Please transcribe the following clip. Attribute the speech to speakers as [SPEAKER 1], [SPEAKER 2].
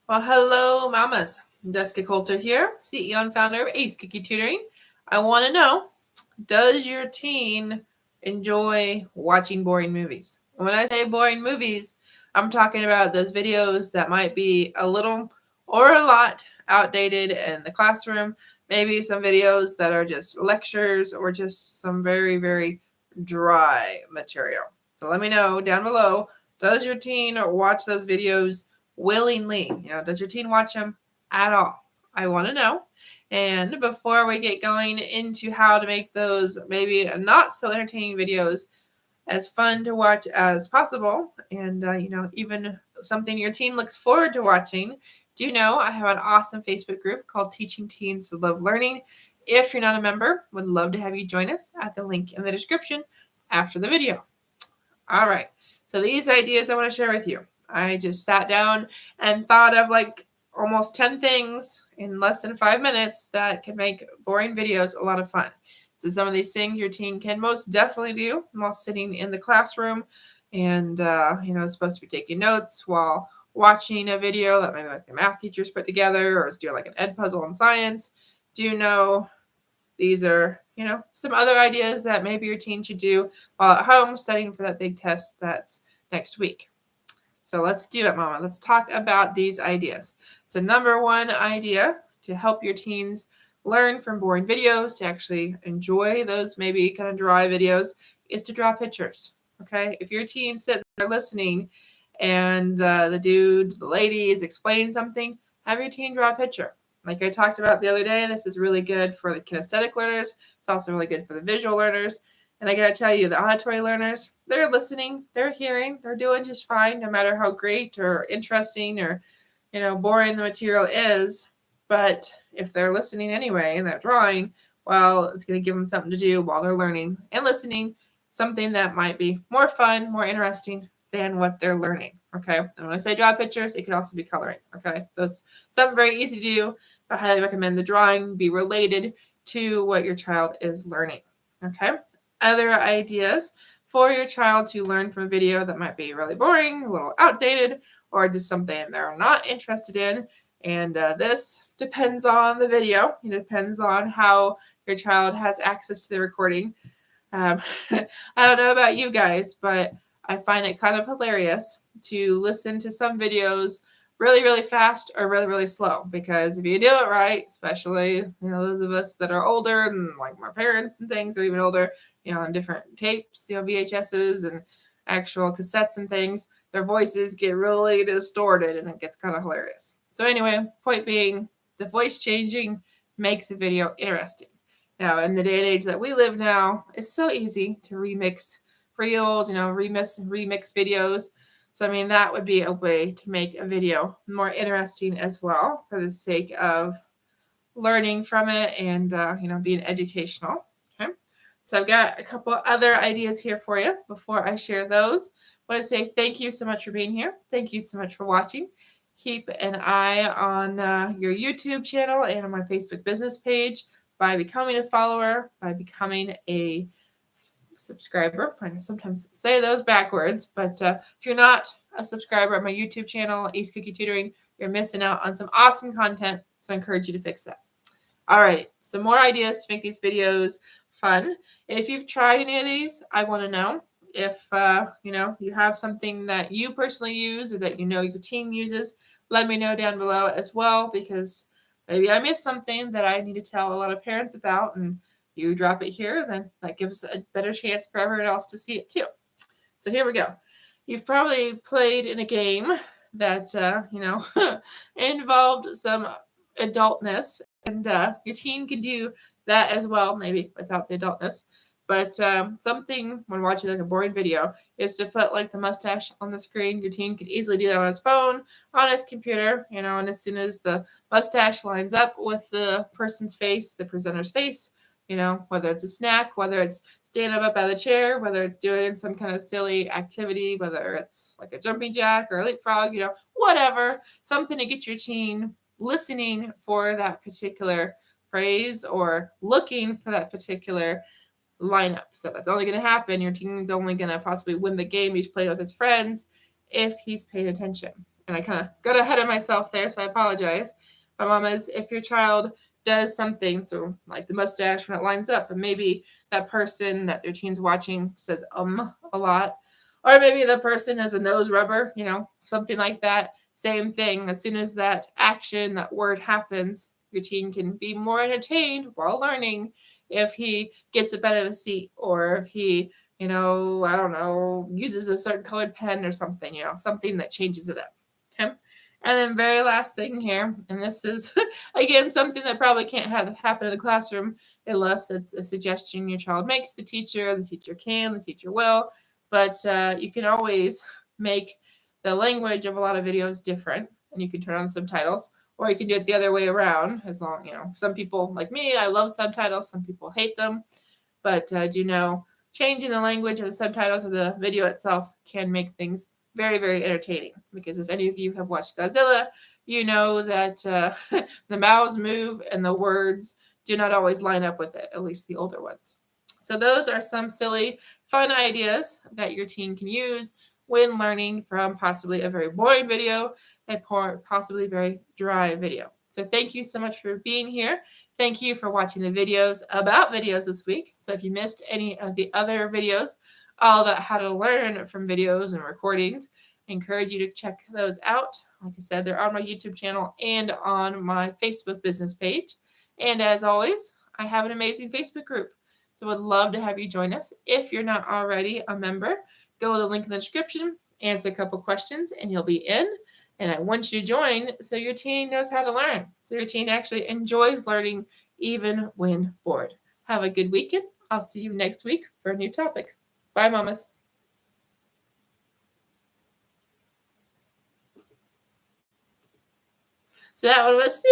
[SPEAKER 1] Well, hello, mamas. Jessica Coulter here, CEO and founder of Ace Cookie Tutoring. I want to know, does your teen enjoy watching boring movies? When I say boring movies, I'm talking about those videos that might be a little or a lot outdated in the classroom. Maybe some videos that are just lectures or just some very, very dry material. So let me know down below, does your teen watch those videos willingly? Does your teen watch them at all? I want to know. And before we get going into how to make those maybe not so entertaining videos as fun to watch as possible, and even something your teen looks forward to watching, do you know I have an awesome Facebook group called Teaching Teens to Love Learning? If you're not a member, would love to have you join us at the link in the description after the video. All right, so these ideas I want to share with you. I just sat down and thought of like almost 10 things in less than 5 minutes that can make boring videos a lot of fun. So some of these things your teen can most definitely do while sitting in the classroom and, supposed to be taking notes while watching a video that maybe like the math teachers put together or is doing like an ed puzzle in science. Do you know these are, some other ideas that maybe your teen should do while at home studying for that big test that's next week? So let's do it, Mama. Let's talk about these ideas. So number one idea to help your teens learn from boring videos, to actually enjoy those maybe kind of dry videos, is to draw pictures. Okay? If your teen's sitting there listening and the lady is explaining something, have your teen draw a picture. Like I talked about the other day, this is really good for the kinesthetic learners. It's also really good for the visual learners. And I got to tell you, the auditory learners, they're listening, they're hearing, they're doing just fine, no matter how great or interesting or, boring the material is. But if they're listening anyway and they're drawing, well, it's going to give them something to do while they're learning and listening, something that might be more fun, more interesting than what they're learning. Okay. And when I say draw pictures, it could also be coloring. Okay. So it's something very easy to do. I highly recommend the drawing be related to what your child is learning. Okay. Other ideas for your child to learn from a video that might be really boring, a little outdated, or just something they're not interested in. And this depends on the video. It depends on how your child has access to the recording. I don't know about you guys, but I find it kind of hilarious to listen to some videos really, really fast or really, really slow. Because if you do it right, especially, those of us that are older and like my parents and things are even older, on different tapes, VHSs and actual cassettes and things, their voices get really distorted and it gets kind of hilarious. So anyway, point being, the voice changing makes a video interesting. Now, in the day and age that we live now, it's so easy to remix reels, remix videos. So, that would be a way to make a video more interesting as well for the sake of learning from it and, being educational. Okay. So I've got a couple other ideas here for you before I share those. I want to say thank you so much for being here. Thank you so much for watching. Keep an eye on your YouTube channel and on my Facebook business page by becoming a follower, by becoming a subscriber. I sometimes say those backwards, but if you're not a subscriber at my YouTube channel, Ace Cookie Tutoring, you're missing out on some awesome content. So I encourage you to fix that. All right, some more ideas to make these videos fun. And if you've tried any of these, I want to know if you have something that you personally use or that your team uses. Let me know down below as well, because maybe I missed something that I need to tell a lot of parents about, and you drop it here, then that gives a better chance for everyone else to see it too. So here we go. You've probably played in a game that involved some adultness, and your teen can do that as well, maybe without the adultness. But something when watching like a boring video is to put like the mustache on the screen. Your teen could easily do that on his phone, on his computer, and as soon as the mustache lines up with the person's face, the presenter's face, whether it's a snack, whether it's standing up out of the chair, whether it's doing some kind of silly activity, whether it's like a jumping jack or a leapfrog, whatever, something to get your teen listening for that particular phrase or looking for that particular lineup. So that's only going to happen. Your teen's only going to possibly win the game he's playing with his friends if he's paying attention. and I kind of got ahead of myself there, so I apologize. My mamas, if your child does something, so like the mustache when it lines up, and maybe that person that their teen's watching says a lot, or maybe the person has a nose rubber, something like that. Same thing. As soon as that action, that word happens, your teen can be more entertained while learning if he gets a bit of a seat, or if he, I don't know, uses a certain colored pen or something, something that changes it up. Okay. And then very last thing here, and this is again something that probably can't happen in the classroom unless it's a suggestion your child makes the teacher can, the teacher will, but you can always make the language of a lot of videos different, and you can turn on subtitles, or you can do it the other way around. As long, some people like me, I love subtitles, some people hate them, but changing the language of the subtitles of the video itself can make things very, very entertaining, because if any of you have watched Godzilla, you know that the mouths move and the words do not always line up with it, at least the older ones. So those are some silly, fun ideas that your teen can use when learning from possibly a very boring video, a possibly very dry video. So thank you so much for being here. Thank you for watching the videos about videos this week. So if you missed any of the other videos, all about how to learn from videos and recordings, I encourage you to check those out. Like I said, they're on my YouTube channel and on my Facebook business page. And as always, I have an amazing Facebook group. So I'd love to have you join us. If you're not already a member, go to the link in the description, answer a couple questions, and you'll be in. And I want you to join so your teen knows how to learn, so your teen actually enjoys learning even when bored. Have a good weekend. I'll see you next week for a new topic. Bye, mamas. So that one was